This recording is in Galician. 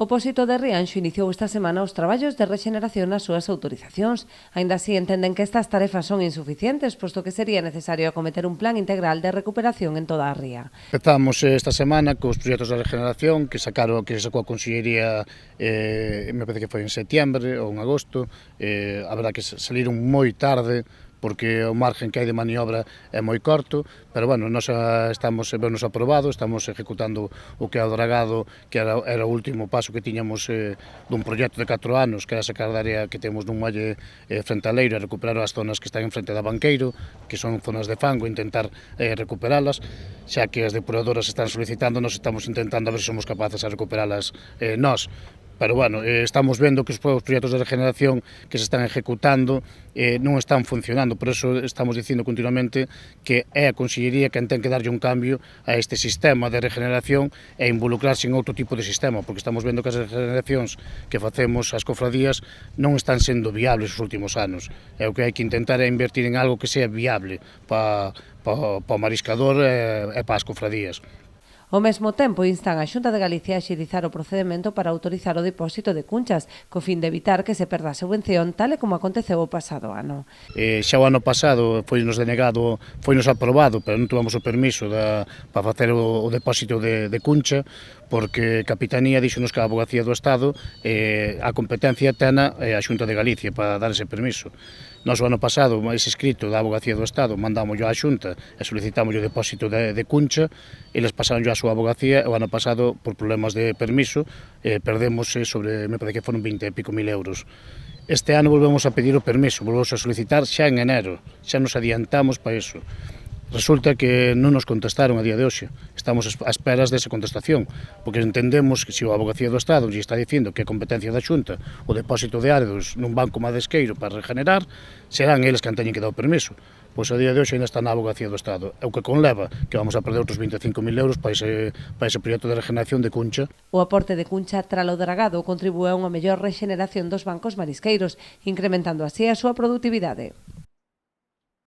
O Pósito de Rianxo iniciou esta semana os traballos de rexeneración nas súas autorizacións. Aínda así entenden que estas tarefas son insuficientes, posto que sería necesario acometer un plan integral de recuperación en toda a ría. Empezamos esta semana cos proxectos de regeneración que sacou a Consellería, me parece que foi en setembro ou en agosto. A verdad que saliron moi tarde, porque o margen que hai de maniobra é moi corto, pero bueno, nós estamos vernos aprobado, estamos ejecutando o que é o dragado, que era o último paso que tiñamos dun proxecto de 4 anos, que era sacar da área que temos dun valle frente a Leiro e recuperar as zonas que están en frente da Banqueiro, que son zonas de fango, intentar recuperalas, xa que as depuradoras están solicitando, nós estamos intentando a ver se somos capaces de recuperalas nós. Pero bueno, estamos vendo que os proxectos de regeneración que se están ejecutando non están funcionando, por eso estamos dicindo continuamente que é a Consellería quen ten que darlle un cambio a este sistema de regeneración e involucrarse en outro tipo de sistema, porque estamos vendo que as regeneracións que facemos as cofradías non están sendo viables os últimos anos. E o que hai que intentar é invertir en algo que sea viable para o mariscador e para as cofradías. Ao mesmo tempo, instan a Xunta de Galicia a axilizar o procedemento para autorizar o depósito de cunchas, co fin de evitar que se perda a subvención, tal e como aconteceu o pasado ano. Xa o ano pasado foinos denegado, foinos aprobado, pero non tuvamos o permiso para facer o depósito de cuncha, porque a Capitanía díxonos que a Avogacía do Estado a competencia tena a Xunta de Galicia para dar ese permiso. Nós o ano pasado, ese escrito da Avogacía do Estado, mandámoslo á Xunta e solicitamos o depósito de cuncha, eles pasaron a súa Avogacía, o ano pasado, por problemas de permiso, perdemos sobre, me parece que foron 20 e pico mil euros. Este ano volvemos a pedir o permiso, volvemos a solicitar xa en enero, xa nos adiantamos para iso. Resulta que non nos contestaron a día de hoxe. Estamos a esperas desa contestación, porque entendemos que se a Avogacía do Estado lle está dicindo que é competencia da Xunta o depósito de áredos nun banco madesqueiro para regenerar, serán eles que teñen que dar o permiso. Pois a día de hoxe ainda está na Avogacía do Estado, é o que conleva que vamos a perder outros 25.000 euros para ese proxecto de regeneración de cuncha. O aporte de cuncha tralo dragado contribúe a unha mellor rexeneración dos bancos marisqueiros, incrementando así a súa produtividade.